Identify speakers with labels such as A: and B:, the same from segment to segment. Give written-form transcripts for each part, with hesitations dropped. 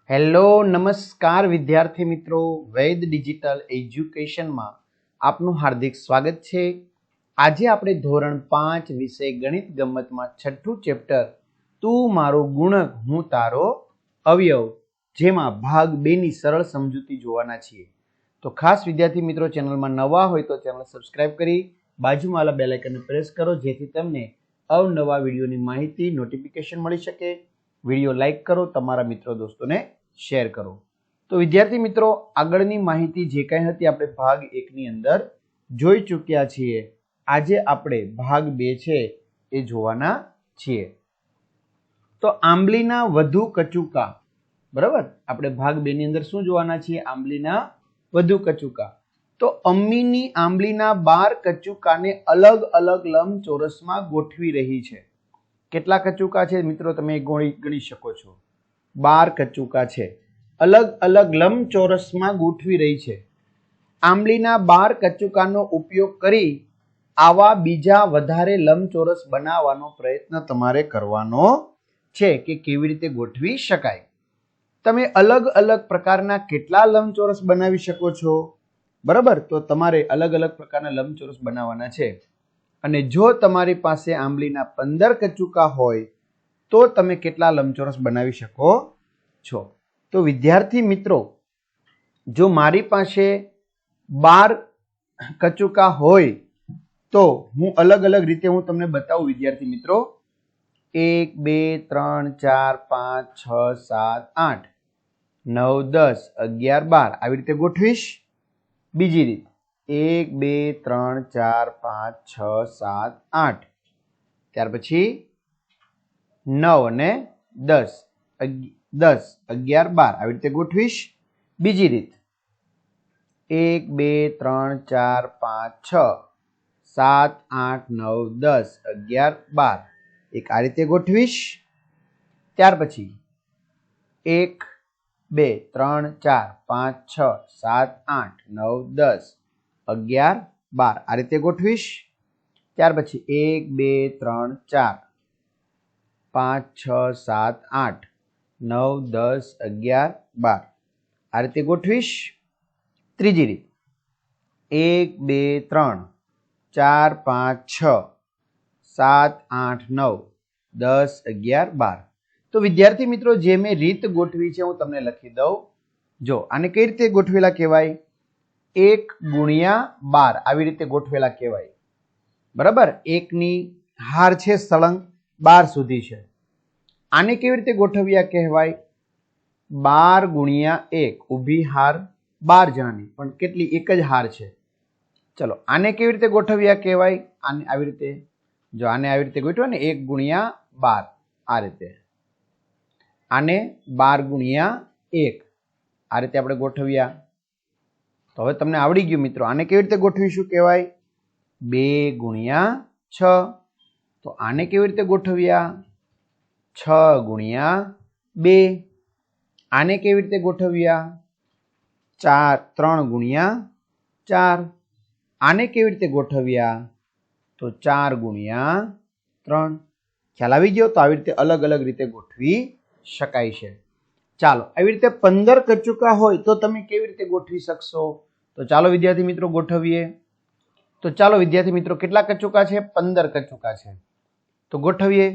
A: Hello નમસ્કાર વિદ્યાર્થી મિત્રો, વૈદ ડિજિટલ એજ્યુકેશનમાં આપનું હાર્દિક સ્વાગત છે। આજે આપણે ધોરણ 5 વિષય ગણિત ગમ્મતમાં છઠ્ઠું ચેપ્ટર તું મારો ગુણક હું તારો અવયવ જેમાં ભાગ 2 ની સરળ સમજૂતી જોવાના છીએ। તો ખાસ વિદ્યાર્થી મિત્રો, ચેનલમાં નવા હોય તો ચેનલ સબસ્ક્રાઇબ કરી બાજુમાં આવેલા બેલ આઇકનને પ્રેસ કરો જેથી તમને અવનવા વિડીયોની માહિતી નોટિફિકેશન મળી શકે। વિડીયો લાઈક કરો, તમારા મિત્રો દોસ્તોને શેર કરો। તો વિદ્યાર્થી મિત્રો, આગળની માહિતી જે કંઈ હતી આપણે ભાગ 1 ની અંદર જોઈ ચૂક્યા છીએ। આજે આપણે ભાગ 2 છે એ જોવાના છીએ। તો આંબલીના વધુ કચુકા, બરાબર, આપણે ભાગ 2 ની અંદર શું જોવાના છીએ? આંબલીના વધુ કચુકા। તો અમ્મીની આંબલીના 12 કચુકાને અલગ અલગ લંબચોરસમાં ગોઠવી રહી છે। કેટલા કચુકા છે મિત્રો? તમે ગણી શકો છો। 12 કચુકા છે, અલગ અલગ લંબચોરસમાં ગોઠવી રહી છે। આંબલીના 12 કચુકાનો ઉપયોગ કરી આવા બીજા વધારે લંબચોરસ બનાવવાનો પ્રયત્ન તમારે કરવાનો છે કે કેવી રીતે ગોઠવી શકાય। તમે અલગ અલગ પ્રકારના કેટલા લંબચોરસ બનાવી શકો છો? બરાબર, તો તમારે અલગ અલગ પ્રકારના લંબચોરસ બનાવવાના છે। અને જો તમારી પાસે આંબલીના 15 કચુકા હોય તો તમે કેટલા લંબચોરસ બનાવી શકો છો? તો વિદ્યાર્થી મિત્રો, જો મારી પાસે 12 કચુકા હોય તો હું અલગ અલગ રીતે તમને બતાવું વિદ્યાર્થી મિત્રો। 1 2 3 4 5 6 7 8 9 10 11 12 આવી રીતે ગોઠવીશ। બીજી રીત 1 2 3 4 5 6 7 8, ત્યાર પછી 9 અને 10 10 11 12 આવી રીતે ગોઠવીશ। બીજી રીત 1 2 3 4 5 6 7 8 9 10 11 12 એક આ રીતે ગોઠવીશ। ત્યાર પછી 1 2 3 4 5 6 7 8 9 10 11 12 આ રીતે ગોઠવીશ। ત્યાર પછી 1 2 3 4 5 6 7 8 9 10 11 12 આ રીતે ગોઠવીશ। ત્રીજી રીત 1 2 3 4 5 6 7 8 9 10 11 12। તો વિદ્યાર્થી મિત્રો, જે મેં રીત ગોઠવી છે હું તમને લખી દઉં। જો આને કઈ રીતે ગોઠવેલા કહેવાય? 1 ગુણ્યા 12 આવી રીતે ગોઠવેલા કહેવાય। બરાબર, 1 ની હાર છે સળંગ 12 સુધી છે। આને કેવી રીતે ગોઠવ્યા કહેવાય? 12 ગુણ્યા 1 ઊભી હાર 12 જણાની, પણ કેટલી? એક જ હાર છે। ચલો, આને કેવી રીતે ગોઠવ્યા કહેવાય? આને આવી રીતે, જો આને આવી રીતે ગોઠવ્યા ને 1 ગુણ્યા 12 આ રીતે, આને 12 ગુણ્યા 1 આ રીતે આપણે ગોઠવ્યા। તો હવે તમને આવડી ગયું મિત્રો। આને કેવી રીતે ગોઠવીશું કહેવાય? 2 ગુણ્યા 6। તો આને કેવી રીતે ગોઠવ્યા? 6 ગુણ્યા 2। આને કેવી રીતે ગોઠવ્યા? 3 ગુણ્યા 4। આને કેવી રીતે ગોઠવ્યા? તો 4 ગુણ્યા 3। ખ્યાલ આવી ગયો? તો આવી રીતે અલગ અલગ રીતે ગોઠવી શકાય છે। ચાલો, આવી રીતે 15 કચુકા હોય તો તમે કેવી રીતે ગોઠવી શકશો? તો ચાલો વિદ્યાર્થી મિત્રો ગોઠવીએ। તો ચાલો વિદ્યાર્થી મિત્રો, કેટલા કચુકા છે? 15 કચુકા છે। તો ગોઠવીએ।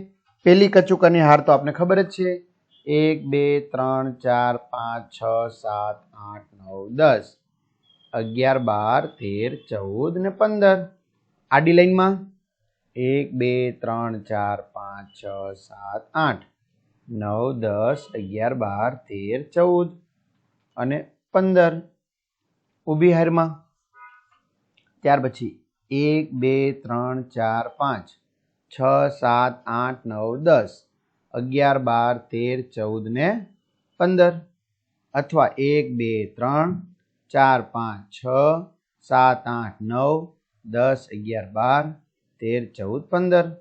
A: પહેલી કચુકાની હાર તો આપને ખબર જ છે, 1 2 3 4 5 6 7 8 9 10 11 12 13 14 ને 15 આડી લાઈનમાં 1 2 3 4 5 6 7 8 9 10 11 12 13 14 અને 15 ઊભી હારમાં। ત્યાર પછી 1 2 3 4 5 6 7 8 9 10 11 12 13 14 ને 15, અથવા 1 2 3 4 5 6 7 8 9 10 11 12 13 14 15।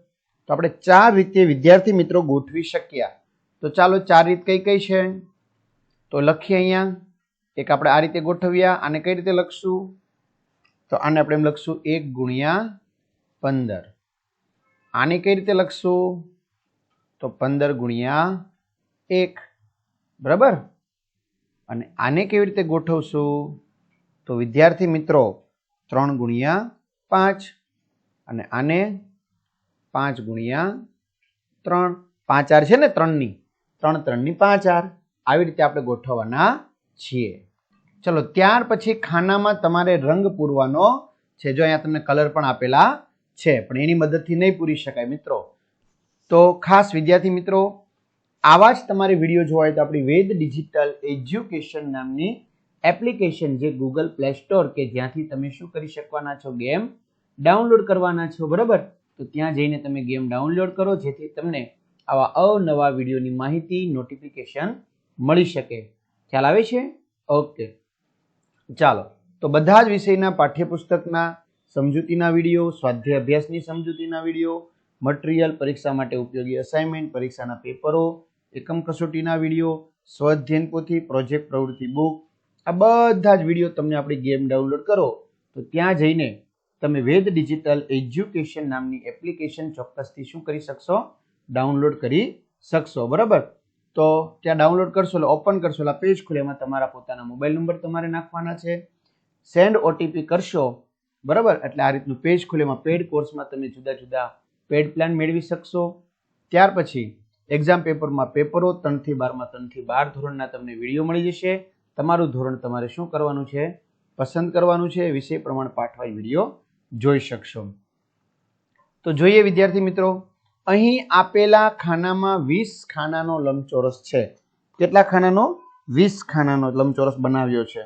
A: તો આપણે 4 રીતે વિદ્યાર્થી મિત્રો ગોઠવી શક્યા। તો ચાલો 4 રીત કઈ કઈ છે તો લખીએ અહીંયા। એક આપણે આ રીતે ગોઠવ્યા। આને કઈ રીતે લખશું? તો આને આપણે એમ લખશું 1 ગુણ્યા 15। આને કઈ રીતે લખશું? તો 15 ગુણ્યા 1, બરાબર। અને આને કેવી રીતે ગોઠવશું? તો વિદ્યાર્થી મિત્રો 3 ગુણ્યા 5 અને આને 5 ગુણ્યા 3, 5 આર છે ને 3 ની 3 ની 5 આર, આવી રીતે આપણે ગોઠવવાના છીએ. ચલો ત્યાર પછી ખાનામાં તમારે રંગ પૂરવાનો છે. જો અહીંયા તમને કલર પણ આપેલા છે, પણ એની મદદથી નહીં પૂરી શકાય મિત્રો. તો ખાસ વિદ્યાર્થી મિત્રો, આવા જ તમારે વિડીયો જોવા હોય તો આપણી વેદ ડિજિટલ એજ્યુકેશન નામની એપ્લિકેશન, જે ગૂગલ પ્લે સ્ટોર કે જ્યાંથી તમે શું કરી શકવાના છો, ગેમ ડાઉનલોડ કરવાના છો, બરાબર? તો ત્યાં જઈને તમે ગેમ ડાઉનલોડ કરો, જેથી તમને આવા અવનવા વિડીયોની માહિતી, નોટિફિકેશન મળી શકે. ખ્યાલ આવે છે? ઓકે, ચાલો. તો બધા જ વિષયના પાઠ્યપુસ્તકના સમજૂતીના વિડીયો, સ્વાધ્યાય અભ્યાસની સમજૂતીના વિડીયો, મટીરિયલ, પરીક્ષા માટે ઉપયોગી અસાઇનમેન્ટ, પરીક્ષાના પેપરો, એકમ કસોટીના વિડીયો, સ્વાધ્યાયન પોથી, પ્રોજેક્ટ પ્રવૃત્તિ બુક, આ બધા જ વિડીયો તમને આપણી ગેમ ડાઉનલોડ કરો તો ત્યાં જઈને તમે વેદ ડિજિટલ એજ્યુકેશન નામની એપ્લિકેશન ચોક્કસથી શું કરી શકશો? ડાઉનલોડ કરી શકશો, બરાબર? તો ત્યાં ડાઉનલોડ કરશો એટલે ઓપન કરશો એટલે પેજ ખુલે, એમાં તમારા પોતાના મોબાઈલ નંબર તમારે નાખવાના છે, સેન્ડ ઓટીપી કરશો, બરાબર? એટલે આ રીતનું પેજ ખુલે, એમાં પેડ કોર્સમાં તમે જુદા જુદા પેડ પ્લાન મેળવી શકશો. ત્યાર પછી એક્ઝામ પેપરમાં પેપરો 3 થી 12માં 3 થી 12 ધોરણના તમને વિડીયો મળી જશે. તમારું ધોરણ તમારે શું કરવાનું છે? પસંદ કરવાનું છે. વિષય પ્રમાણ પાઠવાય વિડીયો જોઈ શકશો. તો જોઈએ વિદ્યાર્થી મિત્રો, અહીં આપેલા ખાનામાં 20 ખાનાનો લંબચોરસ છે. કેટલા ખાનાનો? 20 ખાનાનો લંબચોરસ બનાવ્યો છે.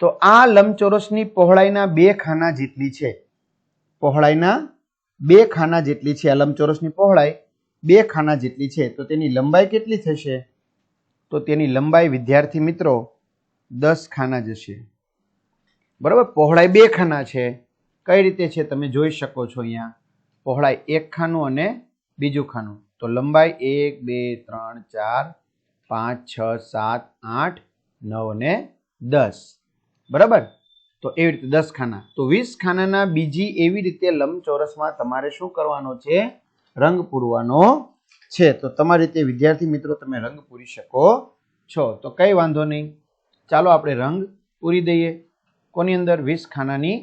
A: તો આ લંબચોરસની પહોળાઈના 2 ખાના જેટલી છે. પહોળાઈના 2 ખાના જેટલી છે. આ લંબચોરસની પહોળાઈ 2 ખાના જેટલી છે. તો તેની લંબાઈ કેટલી થશે? તો તેની લંબાઈ વિદ્યાર્થી મિત્રો 10 ખાના જશે, બરાબર? પહોળાઈ 2 ખાના છે. કઈ રીતે છે તમે જોઈ શકો છો. અહીંયા પહોળાઈ 1 ખાનું અને બીજું ખાનું. તો લંબાઈ 1 2 3 4 5 6 7 8 9 અને 10, બરાબર? તો એવી રીતે 10 ખાના. તો 20 ખાનાના બીજી એવી રીતે લંબચોરસમાં તમારે શું કરવાનો છે? રંગ પૂરવાનો છે. તો તમારી રીતે વિદ્યાર્થી મિત્રો તમે રંગ પૂરી શકો છો. તો કઈ વાંધો નહીં, ચાલો આપણે રંગ પૂરી દઈએ. કોની અંદર? 20 ખાનાની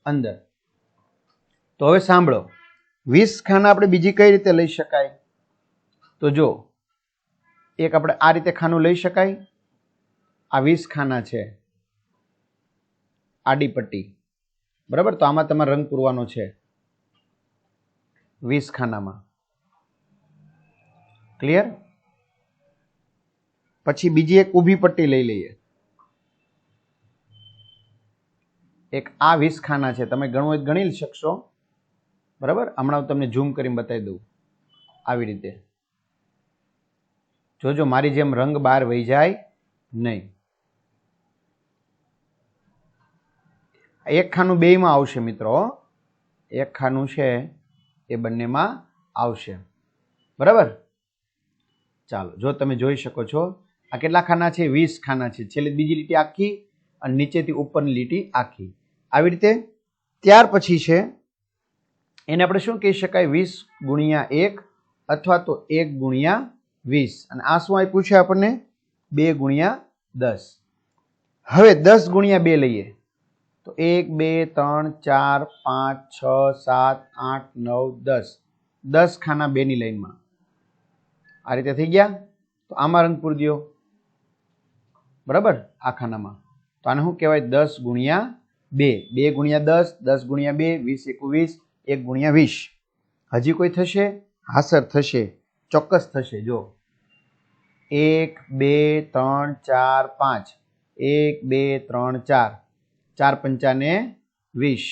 A: અંદર. તો હવે સાંભળો, 20 ખાના આપણે બીજી કઈ રીતે લઈ શકાય? તો જો એક આપણે આ રીતે ખાનું લઈ શકાય. આ 20 ખાના છે, આડી પટ્ટી, બરાબર? તો આમાં તમારે રંગ પૂરવાનો છે 20 ખાનામાં. ક્લિયર? પછી બીજી એક ઊભી પટ્ટી લઈ લઈએ. એક આ 20 ખાના છે, તમે ગણવું હોય ગણી શકશો, બરાબર? હમણાં હું તમને ઝૂમ કરીને બતાવી દઉં. આવી રીતે જોજો, મારી જેમ રંગ બહાર વહી જાય નહીં. એક ખાનું બેયમાં આવશે મિત્રો. એક ખાનું છે એ બંનેમાં આવશે, બરાબર? ચાલો, જો તમે જોઈ શકો છો, આ કેટલા ખાના છે? 20 ખાના છે. છેલ્લે બીજી લીટી આખી અને નીચેથી ઉપરની લીટી આખી, આવી રીતે. ત્યાર પછી છે એને આપણે શું કહી શકાય? 20 ગુણ્યા 1 અથવા તો 1 ગુણ્યા 20. અને આ શું આપ્યું છે આપણને? 2 ગુણ્યા 10. હવે 10 ગુણ્યા 2 લઈએ તો 1 2 3 4 5 6 7 8 9 10. 10 ખાના 2 ની લાઈનમાં આ રીતે થઈ ગયા. તો આમાં રંગ પૂરી દો, બરાબર? આ ખાનામાં. તો આને શું કહેવાય? 10 ગુણ્યા 2. 2 ગુણ્યા 10, 10 ગુણ્યા 2, 20 21, 1 ગુણ્યા 20. હજી કોઈ થશે? હા સર થશે, ચોક્કસ થશે. જો 1 2 3 4 5, 1 2 3 4, 4 પંચાને 20.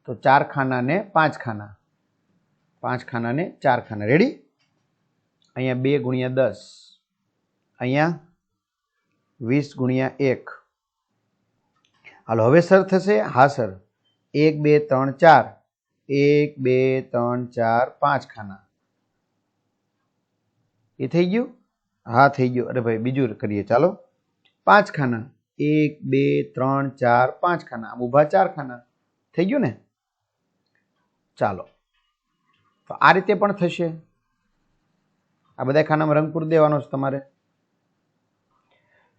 A: તો 4 ખાના ને 5 ખાના, 5 ખાના ને 4 ખાના. રેડી? અહીંયા 2 ગુણ્યા 10, અહીંયા 20 ગુણ્યા 1. હાલો હવે સર થશે? હા સર. 1 2 3 4, 1 2 3 4 5 ખાના. એ થઈ ગયું? હા થઈ ગયું. અરે ભાઈ બીજું કરીએ, ચાલો. 5 ખાના, 1 2 3 4 5 ખાના. આમ ઊભા 4 ખાના. થઈ ગયું ને? ચાલો, તો આ રીતે પણ થશે. આ બધા ખાનામાં રંગ પૂરી દેવાનો છે તમારે.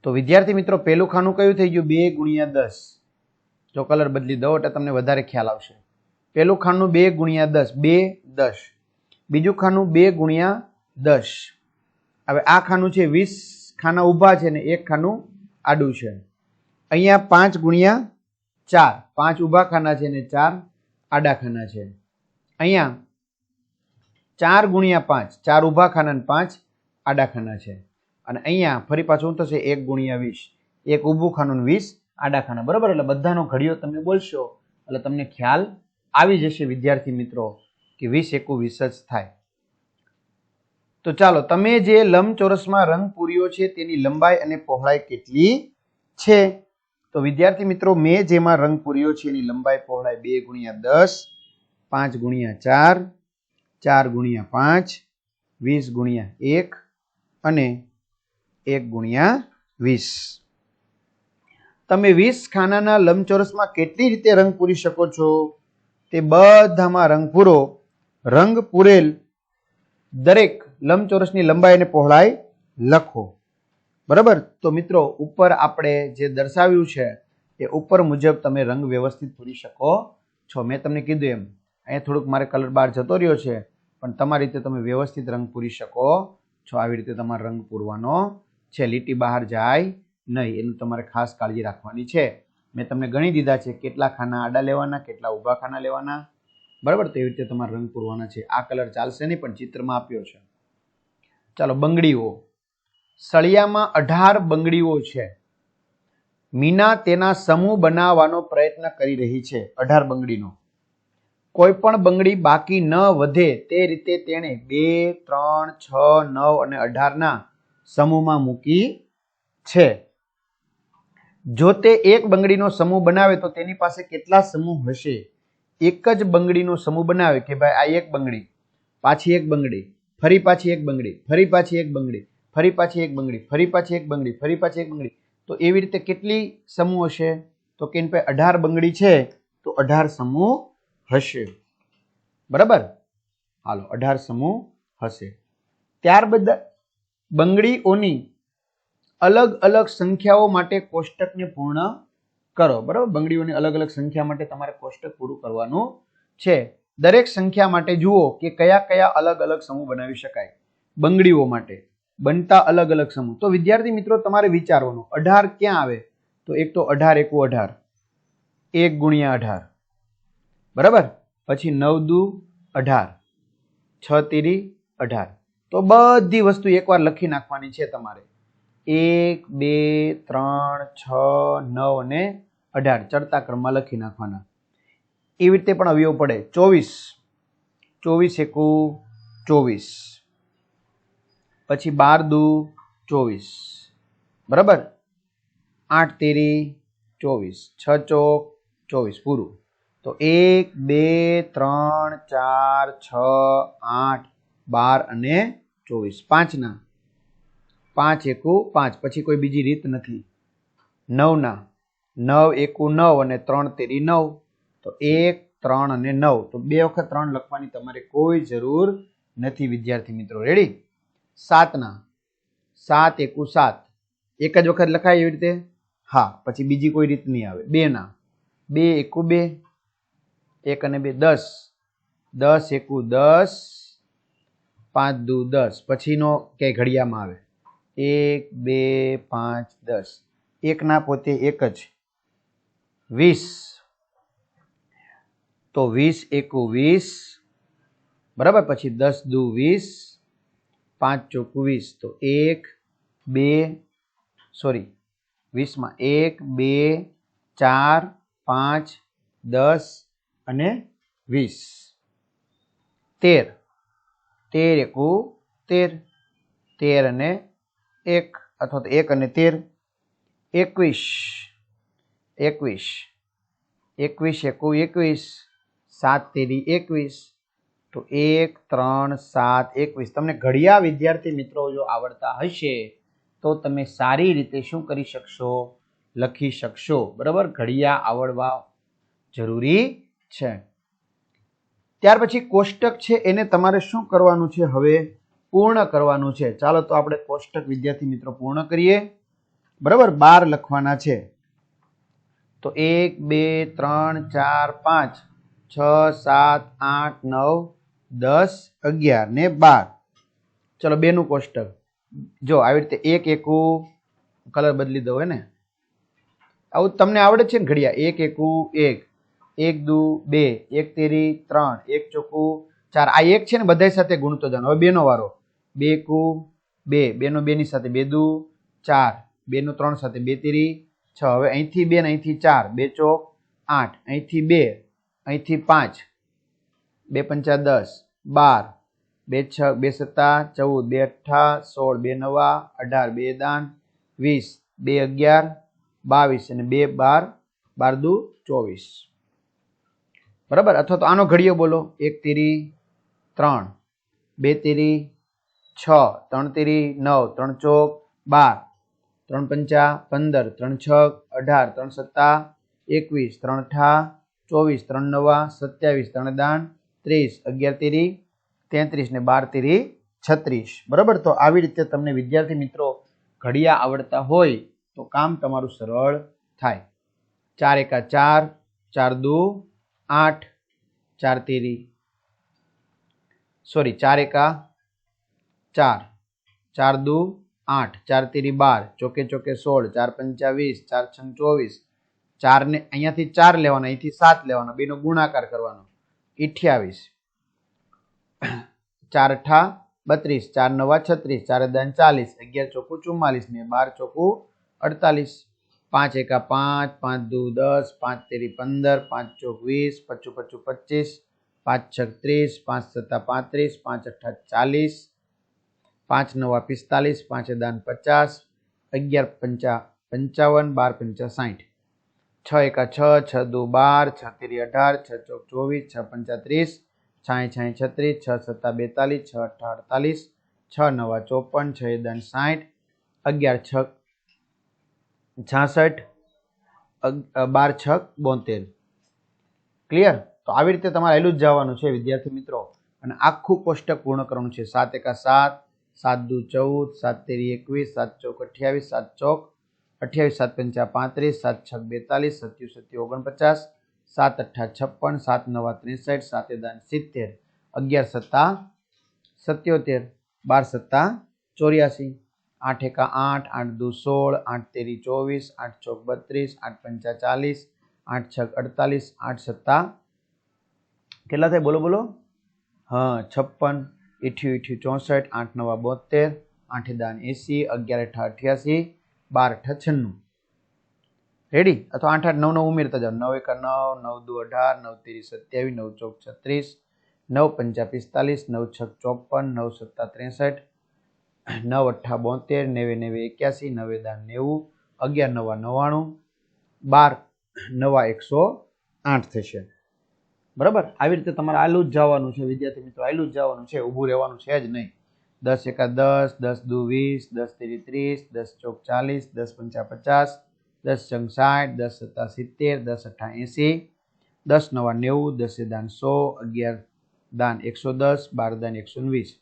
A: તો વિદ્યાર્થી મિત્રો પહેલું ખાનું કયું થઈ ગયું? 2 ગુણ્યા 10. જો કલર બદલી દો એટલે તમને વધારે ખ્યાલ આવશે. પહેલું ખાનું 2 ગુણ્યા 10, 2 10. બીજું ખાનું 2 ગુણ્યા 10. હવે આ ખાનું છે 20 ખાના ઊભા છે ને એક ખાનું આડું છે. અહીંયા 5 ગુણ્યા 4, 5 ઊભા ખાના છે ને 4 આડા ખાના છે. અહીંયા 4 ગુણ્યા 5, 4 ઊભા ખાના ને 5 આડા ખાના છે. અને અહીંયા ફરી પાછું શું થશે? 1 ગુણ્યા 20, એક ઊભું ખાનું ને 20 આડા ખાના. બરાબર? એટલે બધાનો ઘડિયો તમે બોલશો એટલે તમને ખ્યાલ આવી જશે વિદ્યાર્થી મિત્રો કે 20 એકુ 20 જ થાય. તો ચાલો, તમે જે લંબચોરસમાં રંગ પૂર્યો છે તેની લંબાઈ અને પહોળાઈ કેટલી છે? તો વિદ્યાર્થી મિત્રો મેં જેમાં રંગ પૂર્યો છે એની લંબાઈ પહોળાઈ 2 ગુણ્યા 10, 5 ગુણ્યા 4, 4 ગુણ્યા 5, 20 ગુણ્યા 1 અને 1 ગુણ્યા 20. તમે 20 ખાનાના લંબચોરસમાં કેટલી રીતે રંગ પૂરી શકો છો? તે બધામાં રંગ પૂરો. રંગ પૂરેલ દરેક લંબચોરસની લંબાઈ અને પહોળાઈ લખો. બરાબર? તો મિત્રો ઉપર આપણે જે દર્શાવ્યું છે એ ઉપર મુજબ તમે રંગ વ્યવસ્થિત પૂરી શકો છો. મેં તમને કીધું એમ અહીંયા થોડુંક મારે કલર બહાર જતો રહ્યો છે, પણ તમારી રીતે તમે વ્યવસ્થિત રંગ પૂરી શકો છો. આવી રીતે તમારે રંગ પૂરવાનો છે. લીટી બહાર જાય નહીં એનું તમારે ખાસ કાળજી રાખવાની છે. મેં તમને ગણી દીધા છે કેટલા ખાના આડા લેવાના, કેટલા ઊભા ખાના લેવાના. બરાબર? તો એવી રીતે તમારે રંગ પૂરવાના છે. આ કલર ચાલશે નહીં પણ ચિત્રમાં આપ્યો છે. ચાલો, બંગડીઓ. સળિયામાં 18 બંગડીઓ છે. મીના તેના સમૂહ બનાવવાનો પ્રયત્ન કરી રહી છે. 18 બંગડીનો. કોઈ પણ બંગડી બાકી ન વધે તે રીતે તેણે 2, 3, 6, 9 અને 18ના સમૂહમાં મૂકી છે. જો તે એક બંગડીનો સમૂહ બનાવે તો તેની પાસે કેટલા સમૂહ હશે? એક જ બંગડીનો સમૂહ બનાવે કે ભાઈ આ એક બંગડી, પાછી એક બંગડી, ફરી પાછી એક બંગડી, ફરી પાછી એક બંગડી, ફરી પાછી એક બંગડી, ફરી પાછી એક બંગડી, ફરી પાછી એક બંગડી. તો એવી રીતે કેટલી સમૂહ હશે? તો કે 18 બંગડી છે તો 18 સમૂહ હશે. બરાબર? હાલો, 18 સમૂહ હશે. ત્યારબાદ બંગડીઓની અલગ અલગ સંખ્યાઓ માટે કોષ્ટકને પૂર્ણ કરો. બરાબર? બંગડીઓની અલગ અલગ સંખ્યા માટે તમારે કોષ્ટક પૂરું કરવાનું છે. દરેક સંખ્યા માટે જુઓ કે કયા કયા અલગ અલગ સમૂહ બનાવી શકાય. બંગડીઓ માટે બનતા અલગ અલગ સમૂહ. તો વિદ્યાર્થી મિત્રો તમારે વિચારવાનું 18 ક્યાં આવે? તો એક તો 18 એકુ 18, 1 ગુણ્યા 18. બરાબર? પછી 9 દુ 18, 6 તેરી 18. તો બધી વસ્તુ એકવાર લખી નાખવાની છે તમારે. 1, 2, 3, 6, 9 અને 18 ચડતા ક્રમમાં લખી નાખવાના. એવી રીતે પણ અવયવ પડે. 24, 24 એકુ 24, પછી 12 દુ 24. બરાબર? 8 તેરી 24, 6 ચોક 24. પૂરું. તો 1, 2, 3, 4, 6, 8, 12 અને 24. 5ના 5 એકુ 5. પછી કોઈ બીજી રીત નથી. 9ના 9 એકુ 9 અને 3 તેરી 9. તો 1, 3 અને 9. તો 2 વખત 3 લખવાની તમારે કોઈ જરૂર નથી વિદ્યાર્થી મિત્રો. રેડી? 7ના 7 એકુ 7. એક જ વખત લખાય એવી રીતે? હા. પછી બીજી કોઈ રીત નહીં આવે. 2ના 2 એકુ 2, 1 અને 2 10, 10 એકુ 10, 5 દુ 10. પછીનો ક્યાંય ઘડિયામાં આવે 1, 2, 5, 10. એકના પોતે એક જ 20. તો 20 એકુ 20. બરાબર? પછી 10 દુ 20, 5 ચોકુ 20. તો 1, 2, સોરી 20માં 1, 2, 4, 5, 10 અને 20. 13, 13 એકુ 13, 13 અને 1 અથવા તો 1 અને 13. 21, 21, 21 એકુ 21, 7 તેરી 21. તો 1, 3, 7, 21. તમને ઘડિયા વિદ્યાર્થી મિત્રો જો આવડતા હશે તો તમે સારી રીતે શું કરી શકશો? લખી શકશો. બરાબર? ઘડિયા આવડવા જરૂરી છે. ત્યાર પછી કોષ્ટક છે એને તમારે શું કરવાનું છે? હવે પૂર્ણ કરવાનું છે. ચાલો તો આપણે કોષ્ટક વિદ્યાર્થી મિત્રો પૂર્ણ કરીએ. બરાબર 12 લખવાના છે. તો 1 2 3 4 5 6 7 8 9 10 11 ને 12. ચલો 2 નું કોષ્ટક જો આવી રીતે 1 એકું કલર બદલી દો હે ને, આવું તમને આવડે છે ને ઘડિયા. 1 એકું 1, 1 દુ 2, 1 તેરી 3, 1 ચોકું 4. આ 1 છે ને બધા સાથે ગુણતો જવાનો. હવે 2 નો વારો. 2 એકું 2, 2 નો 2 ની સાથે 2 દુ 4, 2 નો 3 સાથે 2 તેરી 6. હવે અહીંથી 2 ને અહીંથી 4, 2 ચોક 8, અહીંથી 2, અહીંથી 5, 2 પંચા 10, 12, 2 6, 2 સત્તા 14, 2 અઠ્ઠા 16, 2 નવા 18, 2 દાન 20, 2 11, 22 અને 2 12, 12 દુ 24. બરાબર. અથવા તો આનો ઘડિયો બોલો. 1 તેરી 3, 2 તેરી 6, 3 તેરી 9, 3 ચોક 12, 3 પંચા 15, 3 છક 18, 3 સત્તા 21, 3 અઠ્ઠા 24, 3 નવા 27, 3 દાન 30, 11 તેરી 33 ને 12 તેરી 36. બરાબર. તો આવી રીતે તમને વિદ્યાર્થી મિત્રો ઘડિયા આવડતા હોય તો કામ તમારું સરળ થાય. 4 એકા 4, 4 દુ 8, 4 તેરી 4 એકા 4, 4 દુ 8, 4 તેરી 12, ચોકે ચોકે 16, 4 પંચા 20, 4 છંગ 24. 4 ને અહીંયાથી 4 લેવાના, અહીંથી 7 લેવાના, બેનો ગુણાકાર કરવાનો 28, 4 અઠ્ઠા 32, 4 નવા 36, 4 દાન 40, 11 ચોકું 44 ને 12 ચોકું 48. 5 એકા 5, 5 દુ 10, 5 તેરી 15, 5 ચોક 20, 55 55 25, 5 છક 30, 5 સત્તા 35, 5 અઠ્ઠા 40, 5 નવા 45, 5 દાન 50, 11 પંચા 55, 12 પંચા 60. 6 એકા 6, 6 દુ 12, 6 તેરી 18, 6 ચોક 24, 6 પંચા 30, 6 છાંય 36, 6 સત્તા 42, 6 અઠ્ઠા 48, 6 નવા 54, 6 દાન 60, 11 છક 66, 12 છક 72. ક્લિયર? તો આવી રીતે તમારે આયલું જ જવાનું છે વિદ્યાર્થી મિત્રો, અને આખું કોષ્ટક પૂર્ણ કરવાનું છે. 7 એકા 7, 7 દુ 14, 7 તેરી 21, 7 ચોક 28, 7 ચોક 28, 7 પંચા 35, 7 છક 42, 7 સત્યુ 49, 7 અઠ્ઠા 56, 7 નવા 63, 7 દાન 70, 11 સત્તા 77, 12 સત્તા 84, 8 એકા 8, 8 દુ 16, 8 તેરી 24, 8 ચોક 32, 8 પંચા 40, 8 છક 48, 8 સત્તા કેટલા થાય બોલો બોલો? હા 56, 88, 64, 8 નવા 72, 8 દાન 80, 11 અઠ્ઠા 88, 12 અઠ્ઠા 96. રેડી? અથવા 8 8 9 9 ઉમેરતા જાઓ. 9 એકા 9, 9 દુ 18, 9 તેરી 27, 9 ચોક 36, 9 પંચા 45, 9 છક 54, 9 સત્તા 63, 9 અઠ્ઠા 72, 9 9 81, 9 દાન 90, 11 નવા 99, 12 નવા 108 થશે. બરાબર? આવી રીતે તમારે આયલું જ જવાનું છે વિદ્યાર્થી મિત્રો, આયલું જ જવાનું છે, ઊભું રહેવાનું છે જ નહીં. 10 એકા 10, 10 દુ 20, 10 તેરી 30, 10 ચોક 40, 10 પંચા 50, 10 છંગ 60, 10 સત્તા 70, 10 અઠ્ઠા 80, 10 નવા 90, 10 દાન 100, 11 દાન 110, 12 દાન 120.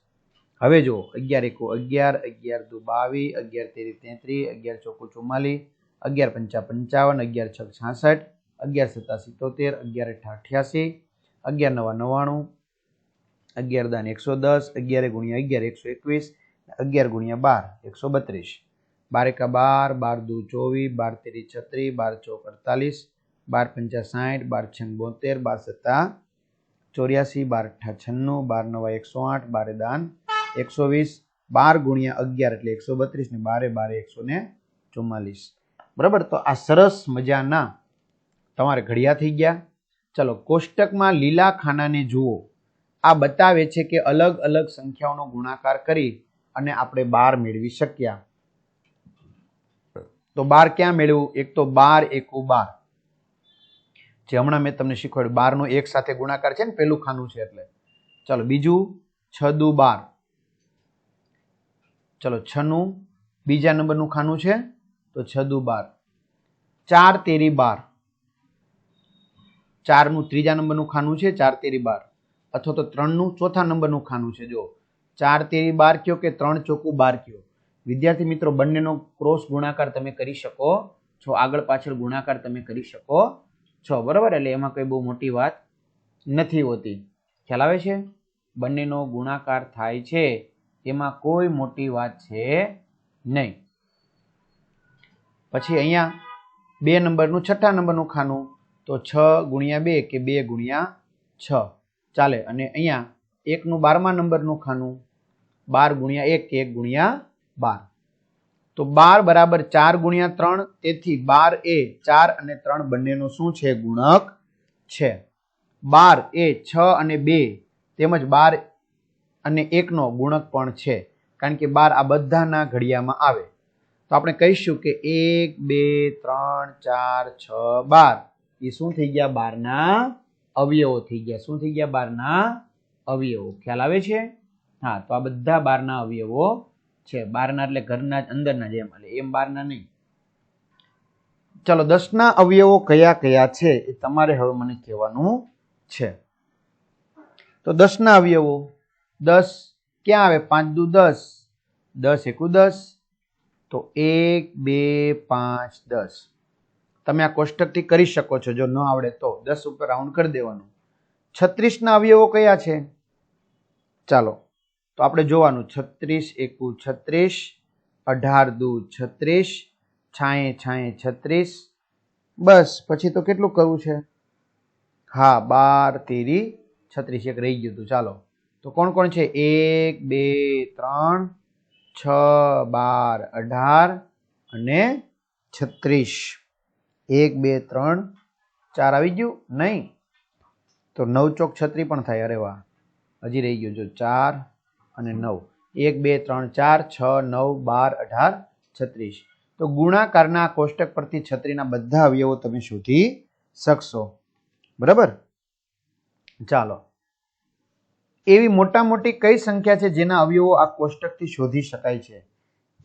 A: હવે જુઓ 11 એકુ 11, 11 દુ 22, 11 તેરી 33, 11 ચોકુ 44, 11 પંચા 55, 11 છક 66, 11 સત્તા 77, 11 અઠ્ઠા 88, 11 નવા 99, 11 દાન 110, 11 ગુણ્યા 11 121, 11 ગુણ્યા 12 132. 12 એકા 12, 12 દુ 24, 12 તેરી 36, 12 ચોક 48, 12 પંચા 60, 12 છંગ 72, 12 સત્તા 84, 12 અઠ્ઠા 96, 12 નવા 108, 12 દાન 120, 12 ગુણ્યા 11 એટલે 132 ને 12 12 144. બરાબર? તો આ સરસ મજાના તમારે ઘડિયા થઈ ગયા. ચલો કોષ્ટકમાં લીલા ખાનાને જુઓ. આ બતાવે છે કે અલગ અલગ સંખ્યાઓનો ગુણાકાર કરી અને આપણે 12 મેળવી શક્યા. તો 12 ક્યાં મેળવ્યું? એક તો 12 એકુ 12, જે હમણાં મેં તમને શીખવાડ્યું. 12 નો 1 સાથે ગુણાકાર છે ને, પેલું ખાનું છે એટલે. ચલો બીજું 6 દુ 12. ચલો 6 નું બીજા નંબરનું ખાનું છે તો 6 દુ 12. 4 તેરી 12. 4 નું ત્રીજા નંબરનું ખાનું છે, 4 તેરી 12. અથવા તો 3 નું ચોથા નંબરનું ખાનું છે. જો 4 તેરી 12 કયો કે 3 ચોકુ 12 કયો. વિદ્યાર્થી મિત્રો બંનેનો ક્રોસ ગુણાકાર તમે કરી શકો છો, આગળ પાછળ ગુણાકાર તમે કરી શકો છો, બરાબર. એટલે એમાં કઈ બહુ મોટી વાત નથી હોતી. ખ્યાલ આવે છે? બંનેનો ગુણાકાર થાય છે એમાં કોઈ મોટી વાત છે નહીં. પછી અહીંયા 2 નંબરનું 6થા નંબરનું ખાનું, તો 6 ગુણ્યા 2 કે 2 ગુણ્યા 6 ચાલે. અને અહીંયા 1 નું 12મા નંબરનું ખાનું, 12 ગુણ્યા 1 કે 1 ગુણ્યા 12. તો 12 બરાબર 4 ગુણ્યા 3, તેથી 12 એ 4 અને 3 બંનેનો શું છે? ગુણક છે. 12 એ 6 અને 2 તેમજ 12 અને 1 નો ગુણક પણ છે, કારણ કે 12 આ બધાના ઘડિયામાં આવે. તો આપણે કહીશું કે 1 2 3 4 6 12 એ શું થઈ ગયા? 12 ના અવયવો થઈ ગયા. શું થઈ ગયા? 12 ના અવયવો. ખ્યાલ આવે છે? હા, તો આ બધા 12 ના અવયવો છે. 12 ના એટલે ઘરના અંદરના જેમ, એટલે એમ 12 ના નહીં. ચલો, 10 ના અવયવો કયા કયા છે એ તમારે હવે મને કહેવાનું છે. તો 10 ના અવયવો, 10 ક્યાં આવે? 5 દુ 10, 10 એકુ 10, તો 1 2 5 10. તમે આ કોષ્ટકથી કરી શકો છો, જો ન આવડે તો 10 ઉપર રાઉન્ડ કરી દેવાનું. 36 ના અવયવો કયા છે? ચાલો તો આપણે જોવાનું. 36 એકુ 36, 18 દુ 36, છાએ છાએ 36. બસ, પછી તો કેટલું કરવું છે? હા, 12 તેરી 36, એક રહી ગયું હતું. ચાલો, તો કોણ કોણ છે? 1 2 3 6 12 18 અને 36. 1 2 3 4 આવી ગયું? નહીં, તો 9 ચોક 36 પણ થાય. અરે વાહ, હજી રહી ગયું. જો 4 અને 9, 1 2 3 4 6 9 12 18 36. તો ગુણાકારના કોષ્ટક પરથી 36 ના બધા અવયવો તમે શોધી શકશો, બરાબર. ચાલો, એવી મોટા મોટી કઈ સંખ્યા છે જેના અવયવો આ કોષ્ટકથી શોધી શકાય છે?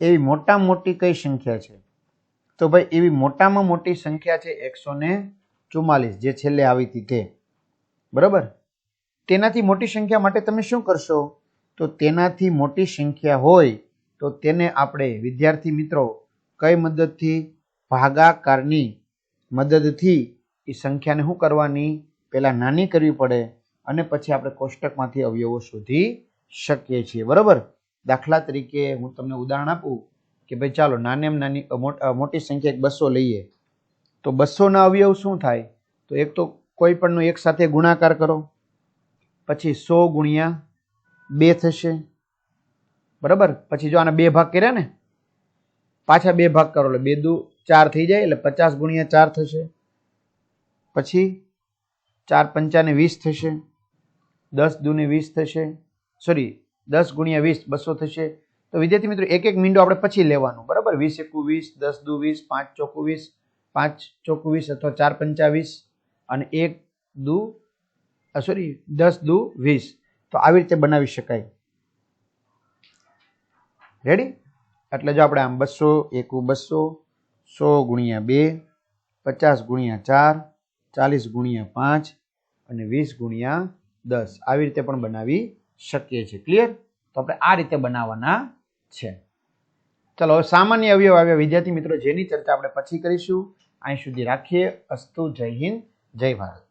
A: એવી મોટા મોટી કઈ સંખ્યા છે? તો ભાઈ એવી મોટામાં મોટી સંખ્યા છે 144, જે છેલ્લે આવી હતી તે, બરાબર. તેનાથી મોટી સંખ્યા માટે તમે શું કરશો? તો તેનાથી મોટી સંખ્યા હોય તો તેને આપણે વિદ્યાર્થી મિત્રો કઈ મદદથી? ભાગાકારની મદદથી એ સંખ્યાને શું કરવાની? પહેલા નાની કરવી પડે અને પછી આપણે કોષ્ટકમાંથી અવયવો શોધી શકીએ છીએ, બરાબર. દાખલા તરીકે હું તમને ઉદાહરણ આપું કે ભાઈ ચાલો નાનેમાં નાની મોટી સંખ્યા 200 લઈએ, તો 200 ના અવયવ શું થાય? તો એક તો કોઈ પણનો એક સાથે ગુણાકાર કરો, પછી 100 ગુણ્યા 2 થશે, બરાબર. પછી જો આના 2 ભાગ કર્યા ને, પાછા 2 ભાગ કરો એટલે 2 દુ 4 થઈ જાય, એટલે 50 ગુણ્યા 4 થશે. પછી 4 પંચાને 20 થશે, 10 દુ ને 20 થશે, સોરી 10 ગુણ્યા 20 200 થશે. તો વિદ્યાર્થી મિત્રો એક એક મીંડો આપણે પછી લેવાનું, બરાબર. 20 એકુ 20, 10 દુ 20, 5 ચોકુ 20, 5 ચોકુ 20 અથવા 4 પંચા 20 અને 1 દુ સોરી 10 દુ 20. તો આવી રીતે બનાવી શકાય. રેડી? એટલે જો આપણે આમ 200 એકુ 200, 100 ગુણ્યા 2, 50 ગુણ્યા 4, 40 ગુણ્યા 5 અને 20 ગુણ્યા 10 આવી રીતે પણ બનાવી શકીએ છીએ. ક્લિયર? તો આપણે આ રીતે બનાવવાના છે. ચલો, હવે સામાન્ય અવયવ આવ્યા વિદ્યાર્થી મિત્રો, જેની ચર્ચા આપણે પછી કરીશું. અહીં સુધી રાખીએ. અસ્તુ. જય હિન્દ, જય ભારત.